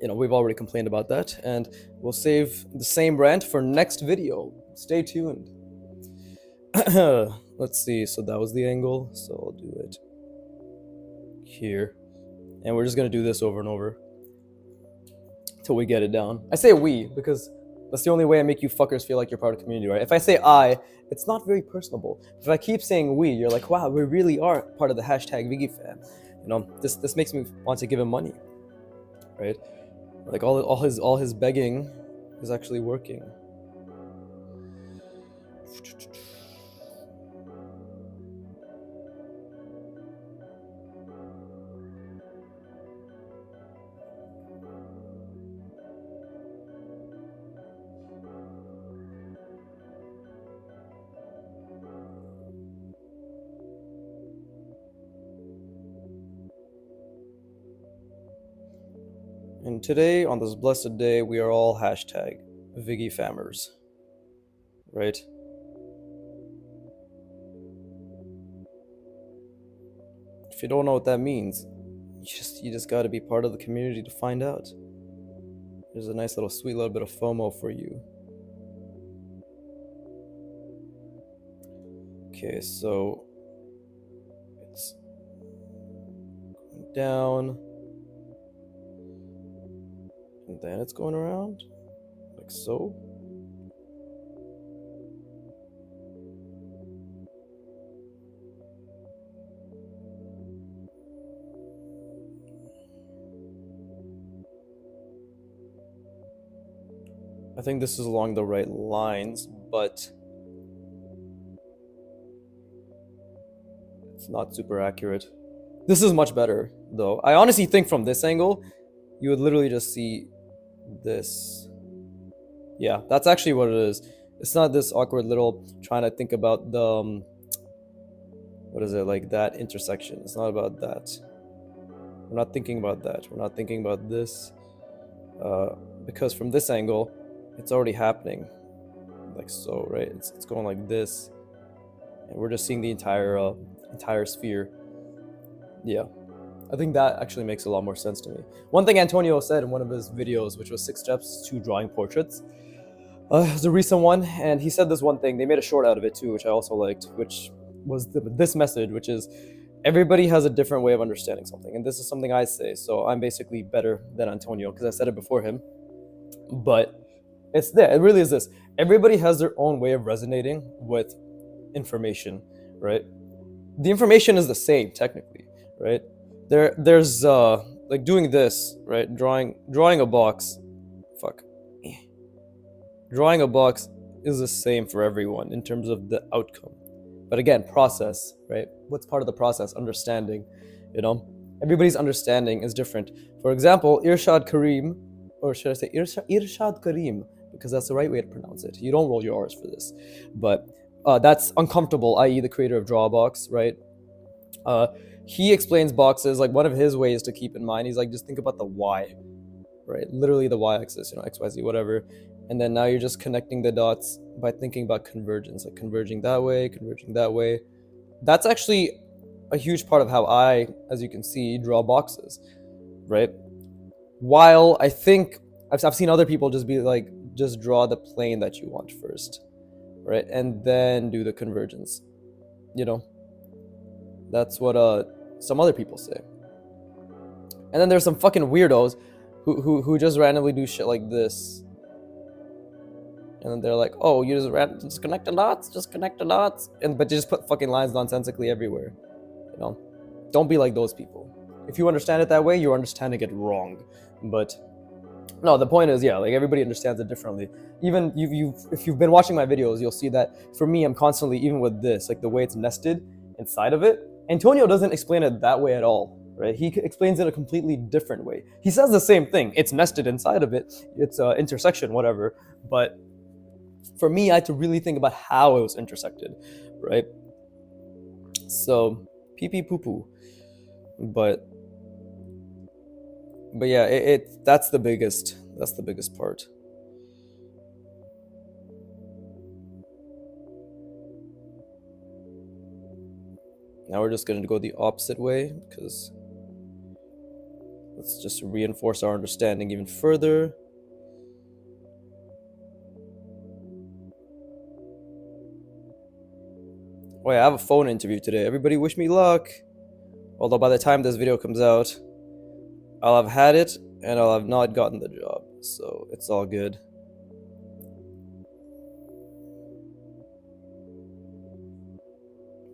you know, we've already complained about that, and we'll save the same rant for next video. Stay tuned. Let's see, so that was the angle, so I'll do it here. And we're just gonna do this over and over till we get it down. I say we because that's the only way I make you fuckers feel like you're part of the community, right? If I say I, it's not very personable. If I keep saying we, you're like, wow, we really are part of the hashtag ViggyFam. You know, this makes me want to give him money, right? Like all his begging is actually working. And today, on this blessed day, we are all hashtag ViggyFammers, right? If you don't know what that means, you just gotta be part of the community to find out. There's a nice little sweet little bit of FOMO for you. Okay, so it's going down, and then it's going around, like so. I think this is along the right lines, but it's not super accurate. This is much better, though. I honestly think from this angle, you would literally just see this. Yeah, that's actually what it is. It's not this awkward little trying to think about the what is it, like that intersection. It's not about that. We're not thinking about that. We're not thinking about this because from this angle, it's already happening, like so, right? It's going like this, and we're just seeing the entire sphere. Yeah. I think that actually makes a lot more sense to me. One thing Antonio said in one of his videos, which was 6 steps to drawing portraits, was a recent one, and he said this one thing. They made a short out of it too, which I also liked, which was this message, which is everybody has a different way of understanding something, and this is something I say, so I'm basically better than Antonio because I said it before him. But it's there. It really is this. Everybody has their own way of resonating with information, right? The information is the same technically, right? There's like doing this, right? Drawing a box. Fuck. Drawing a box is the same for everyone in terms of the outcome. But again, process, right? What's part of the process? Understanding, you know? Everybody's understanding is different. For example, Irshad Karim, or should I say Irshad Karim, because that's the right way to pronounce it. You don't roll your R's for this. But that's Uncomfortable, i.e. the creator of Drawbox, right? He explains boxes, like one of his ways to keep in mind, he's like, just think about the Y, right? Literally the Y-axis, you know, X, Y, Z, whatever. And then now you're just connecting the dots by thinking about convergence, like converging that way, converging that way. That's actually a huge part of how I, as you can see, draw boxes, right? While I think I've seen other people just be like, just draw the plane that you want first, right? And then do the convergence. You know, that's what some other people say. And then there's some fucking weirdos who just randomly do shit like this. And then they're like, oh, you just connect the dots, just connect the dots. And but you just put fucking lines nonsensically everywhere. You know? Don't be like those people. If you understand it that way, you're understanding it wrong. But no, the point is, yeah, like everybody understands it differently. Even if you've been watching my videos, you'll see that for me, I'm constantly, even with this, like the way it's nested inside of it. Antonio doesn't explain it that way at all, right? He explains it a completely different way. He says the same thing. It's nested inside of it. It's intersection, whatever. But for me, I had to really think about how it was intersected, right? So, pee pee poo poo. But yeah, that's the biggest part. Now we're just going to go the opposite way, because let's just reinforce our understanding even further. Oh yeah, I have a phone interview today. Everybody wish me luck. Although by the time this video comes out, I'll have had it and I'll have not gotten the job. So it's all good.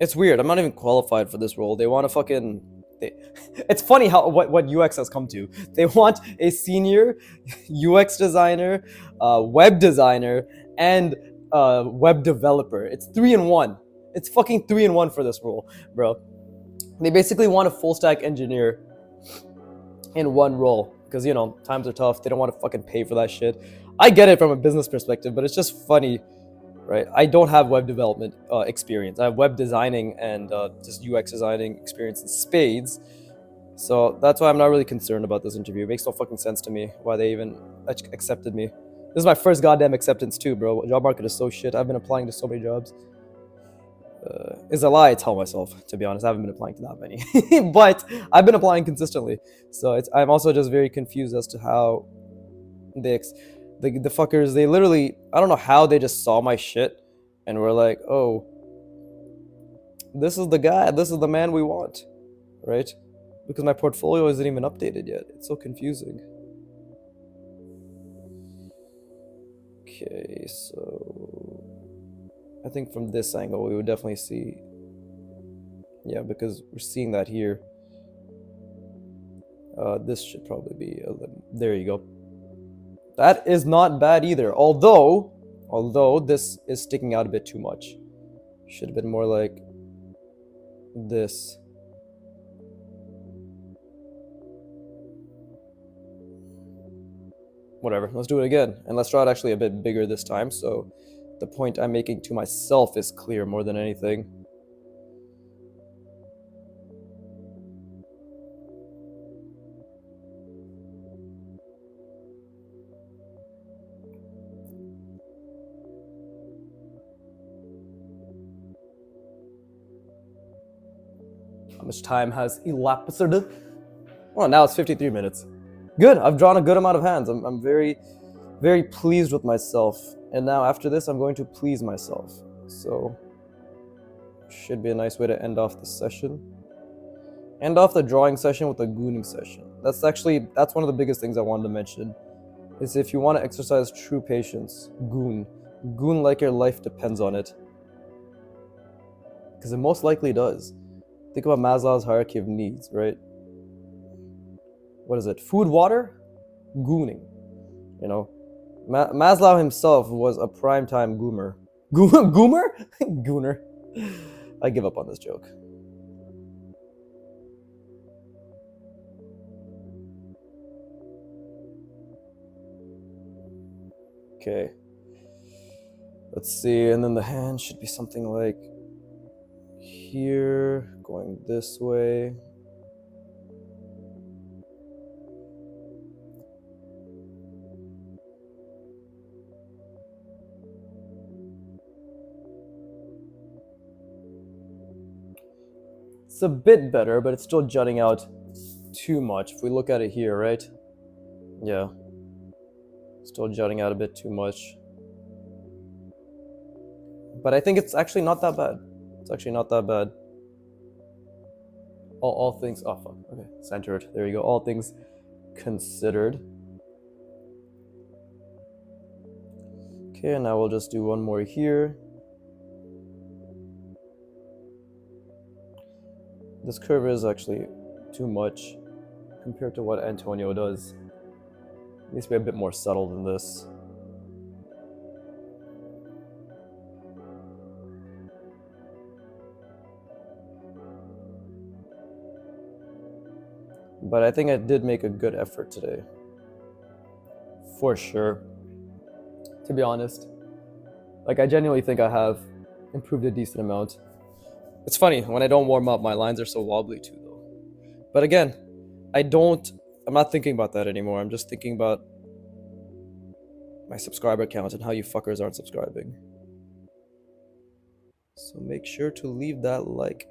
It's weird. I'm not even qualified for this role. They want to fucking... It's funny how what UX has come to. They want a senior UX designer, web designer, and web developer. It's 3 in 1. It's fucking 3 in 1 for this role, bro. They basically want a full stack engineer in one role because, you know, times are tough. They don't want to fucking pay for that shit. I get it from a business perspective, but it's just funny, right? I don't have web development experience. I have web designing and just UX designing experience in spades. So that's why I'm not really concerned about this interview. It makes no fucking sense to me why they even accepted me. This is my first goddamn acceptance too, bro. Job market is so shit. I've been applying to so many jobs. Is a lie I tell myself, to be honest. I haven't been applying to that many. But I've been applying consistently. So I'm also just very confused as to how the fuckers, they literally, I don't know how they just saw my shit and were like, oh, this is the guy, this is the man we want, right? Because my portfolio isn't even updated yet. It's so confusing. Okay, so I think from this angle we would definitely see, yeah, because we're seeing that here. This should probably be there you go. That is not bad either, although this is sticking out a bit too much. Should have been more like this. Whatever, let's do it again, and let's draw it actually a bit bigger this time, so the point I'm making to myself is clear more than anything. How much time has elapsed? Well, now it's 53 minutes. Good, I've drawn a good amount of hands. I'm very, very pleased with myself. And now after this, I'm going to please myself. So, should be a nice way to end off the session. End off the drawing session with a gooning session. That's one of the biggest things I wanted to mention. Is if you want to exercise true patience, goon. Goon like your life depends on it. Because it most likely does. Think about Maslow's hierarchy of needs, right? What is it? Food, water, gooning. You know, Maslow himself was a primetime goomer. Goomer? Gooner. I give up on this joke. Okay. Let's see, and then the hand should be something like here, going this way. It's a bit better, but it's still jutting out too much. If we look at it here, right? Yeah. Still jutting out a bit too much. But I think it's actually not that bad. It's actually not that bad. All things... Oh, fuck. Okay, centered. There you go. All things considered. Okay, now we'll just do one more here. This curve is actually too much compared to what Antonio does. It needs to be a bit more subtle than this. But I think I did make a good effort today. For sure. To be honest. Like, I genuinely think I have improved a decent amount. It's funny, when I don't warm up, my lines are so wobbly too, though. But again, I'm not thinking about that anymore. I'm just thinking about my subscriber count and how you fuckers aren't subscribing. So make sure to leave that like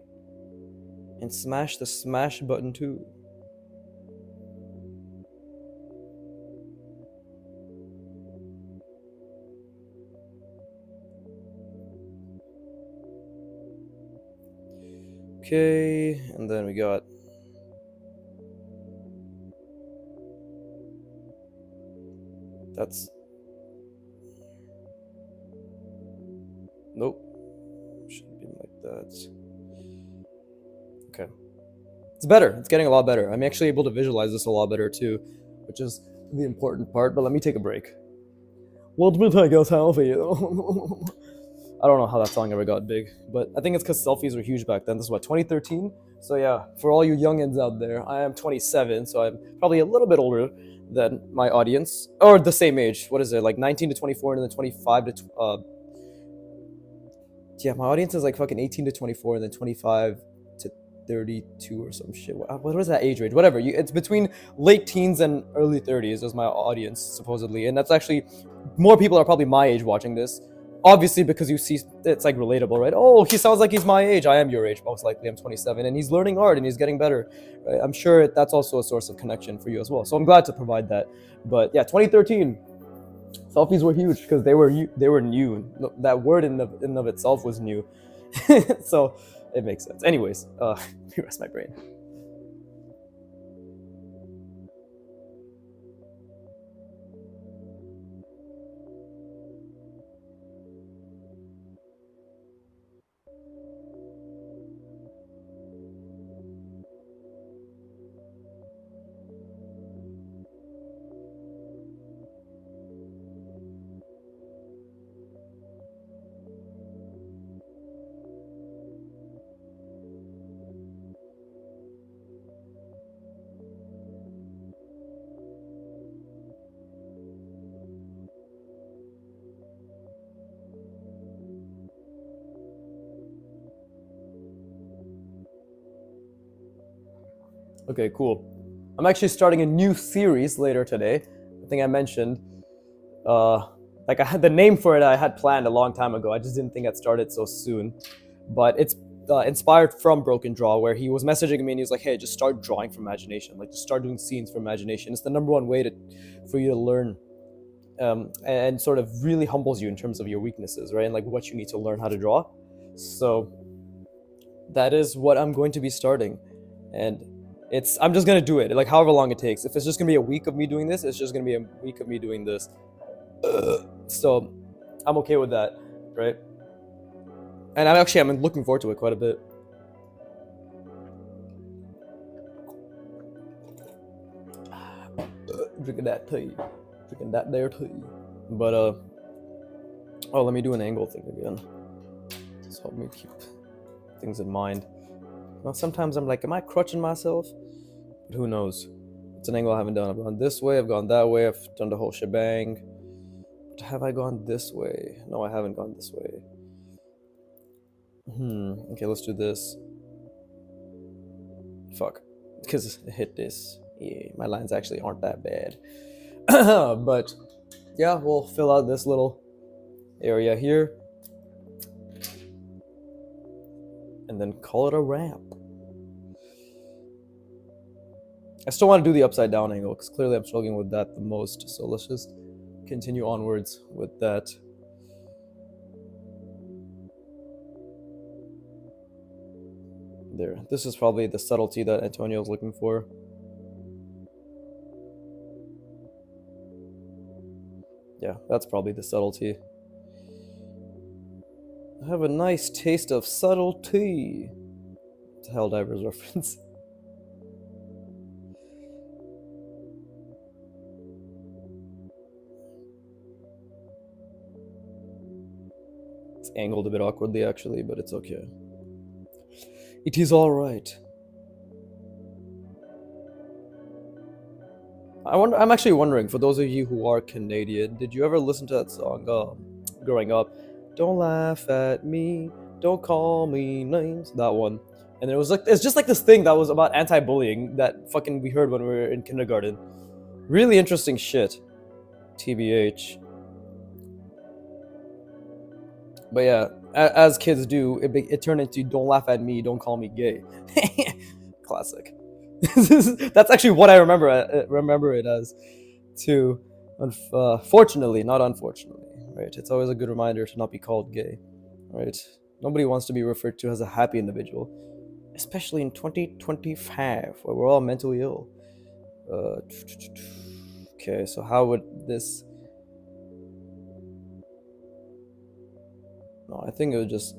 and smash the smash button too. Okay, and then we got that's nope. Should be like that. Okay. It's better. It's getting a lot better. I'm actually able to visualize this a lot better too, which is the important part, but let me take a break. Let me take a selfie. I don't know how that song ever got big, but I think it's because selfies were huge back then. This is what, 2013? So yeah, for all you youngins out there, I am 27, so I'm probably a little bit older than my audience, or the same age. What is it, like 19 to 24, and then 25 to yeah, my audience is like fucking 18 to 24, and then 25 to 32 or some shit. What was that age range? Whatever. It's between late teens and early 30s is my audience supposedly, and that's actually more people are probably my age watching this. Obviously, because you see, it's like relatable, right? Oh, he sounds like he's my age. I am your age, most likely. I'm 27, and he's learning art and he's getting better. Right? I'm sure that's also a source of connection for you as well. So I'm glad to provide that. But yeah, 2013, selfies were huge because they were new. That word in of itself was new, so it makes sense. Anyways, let me rest my brain. Okay, cool. I'm actually starting a new series later today. I think I mentioned, like I had the name for it. I had planned a long time ago. I just didn't think I'd start it so soon. But it's inspired from Broken Draw, where he was messaging me and he was like, "Hey, just start drawing from imagination. Like, just start doing scenes from imagination. It's the number one way for you to learn, and sort of really humbles you in terms of your weaknesses, right? And like what you need to learn how to draw." So that is what I'm going to be starting, and I'm just gonna do it, like however long it takes. If it's just gonna be a week of me doing this, it's just gonna be a week of me doing this. So I'm okay with that, right? And I'm looking forward to it quite a bit. Drinking that tea, drinking that there tea. But oh, let me do an angle thing again. Just help me keep things in mind. Now, sometimes I'm like, am I crutching myself? But who knows? It's an angle I haven't done. I've gone this way, I've gone that way, I've done the whole shebang. But have I gone this way? No, I haven't gone this way. Okay, let's do this. Fuck. Because it hit this. Yeah, my lines actually aren't that bad. But yeah, we'll fill out this little area here. And then call it a wrap. I still want to do the upside down angle because clearly I'm struggling with that the most. So let's just continue onwards with that. There. This is probably the subtlety that Antonio's looking for. Yeah, that's probably the subtlety. I have a nice taste of subtlety. It's a Helldivers reference. It's angled a bit awkwardly actually, but it's okay. It is alright. I'm actually wondering, for those of you who are Canadian, did you ever listen to that song growing up? Don't laugh at me, don't call me names. That one. And it's just like this thing that was about anti-bullying that fucking we heard when we were in kindergarten. Really interesting shit. TBH. But yeah, as kids do, it turned into "Don't laugh at me, don't call me gay." Classic. That's actually what I remember it as, too. Fortunately, not unfortunately, right? It's always a good reminder to not be called gay, right? Nobody wants to be referred to as a happy individual, especially in 2025, where we're all mentally ill. Okay, so how would this? No, I think it would just.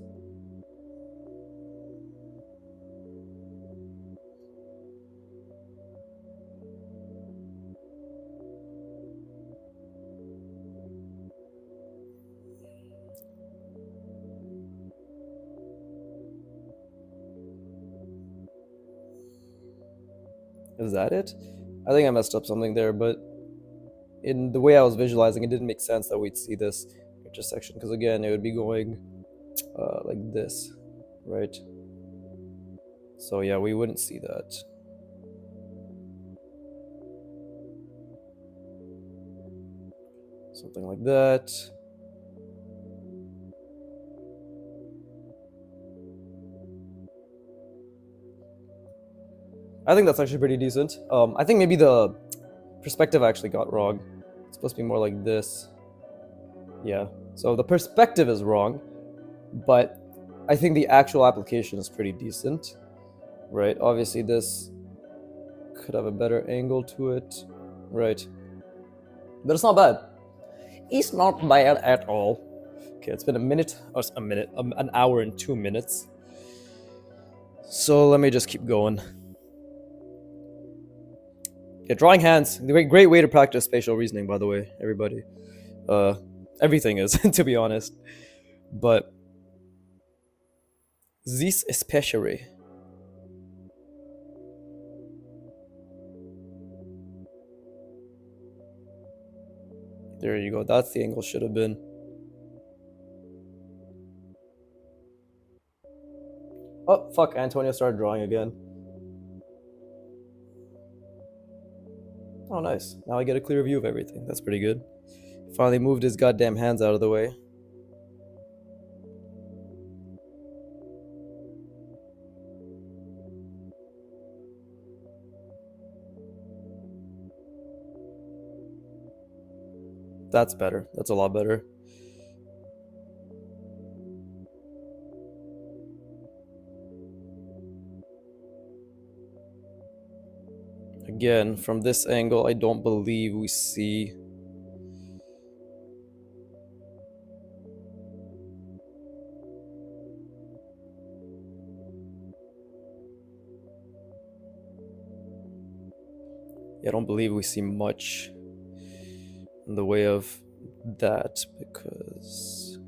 Is that it? I think I messed up something there, but in the way I was visualizing, it didn't make sense that we'd see this intersection, because again, it would be going like this, right? So yeah, we wouldn't see that. Something like that. I think that's actually pretty decent. I think maybe the perspective I actually got wrong. It's supposed to be more like this. Yeah. So the perspective is wrong, but I think the actual application is pretty decent, right? Obviously, this could have a better angle to it, right? But it's not bad. It's not bad at all. Okay, it's been an hour and 2 minutes. So let me just keep going. Yeah, drawing hands, great way to practice spatial reasoning, by the way, everybody. Everything is, to be honest. But this especially. There you go. That's the angle should have been. Oh, fuck. Antonio started drawing again. Oh, nice. Now I get a clear view of everything. That's pretty good. Finally moved his goddamn hands out of the way. That's better. That's a lot better. Again, from this angle, I don't believe we see. Yeah, I don't believe we see much in the way of that, because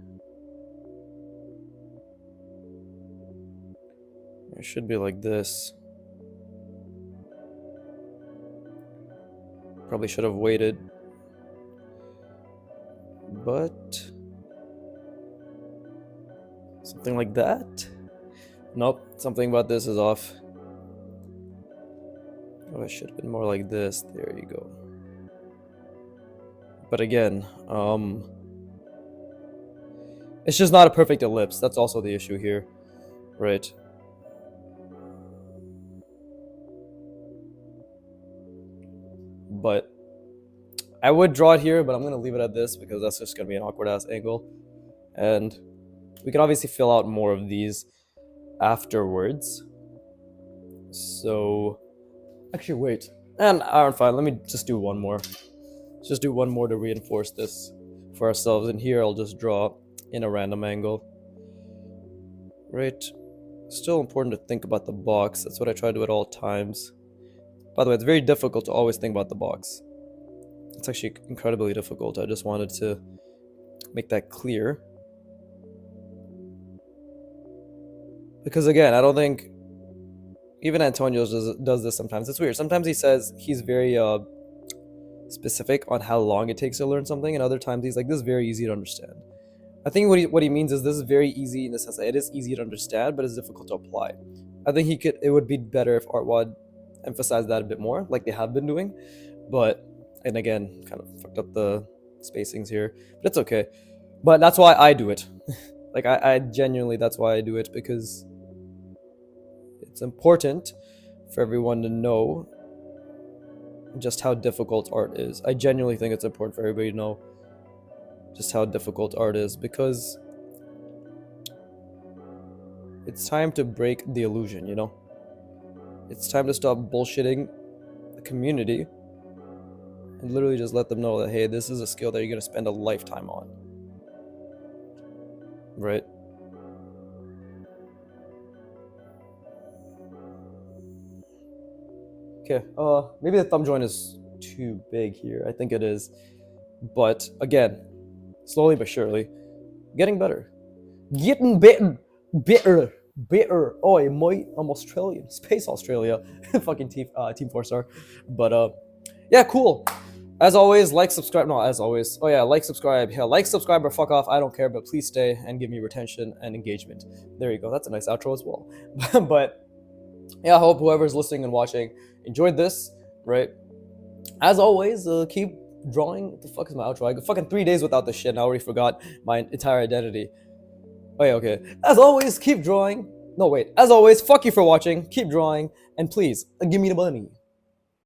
it should be like this. Probably should have waited, but something like that. Nope, something about this is off. Oh, it should have been more like this. There you go. But again, it's just not a perfect ellipse. That's also the issue here, right? But I would draw it here, but I'm gonna leave it at this because that's just gonna be an awkward ass angle. And we can obviously fill out more of these afterwards. So, actually, wait. And alright, fine. Let me just do one more. Let's just do one more to reinforce this for ourselves. And here I'll just draw in a random angle. Right. Still important to think about the box. That's what I try to do at all times. By the way, it's very difficult to always think about the box. It's actually incredibly difficult. I just wanted to make that clear. Because again, I don't think even Antonio does this sometimes. It's weird. Sometimes he says he's very specific on how long it takes to learn something, and other times he's like, this is very easy to understand. I think what he means is this is very easy in the sense that it is easy to understand, but it's difficult to apply. I think it would be better if artwod emphasized that a bit more, like they have been doing. But, and again, kind of fucked up the spacings here, but it's okay. But that's why I do it. Like I genuinely, that's why I do it, because it's important for everyone to know just how difficult art is. I genuinely think it's important for everybody to know just how difficult art is, because it's time to break the illusion, you know? It's time to stop bullshitting the community and literally just let them know that, hey, this is a skill that you're going to spend a lifetime on. Right? Okay, maybe the thumb joint is too big here. I think it is. But again, slowly but surely, getting better. Getting better. Better. Oi, mate, I'm Australian. Space Australia. Fucking Team 4-star. But, yeah, cool. As always, like, subscribe. No, as always. Oh, yeah, like, subscribe. Yeah, like, subscribe, or fuck off. I don't care, but please stay and give me retention and engagement. There you go. That's a nice outro as well. But, yeah, I hope whoever's listening and watching enjoyed this, right? As always, keep drawing. What the fuck is my outro? I got fucking 3 days without this shit and I already forgot my entire identity. Oh yeah, okay. As always, keep drawing. No, wait. As always, fuck you for watching. Keep drawing. And please, give me the money.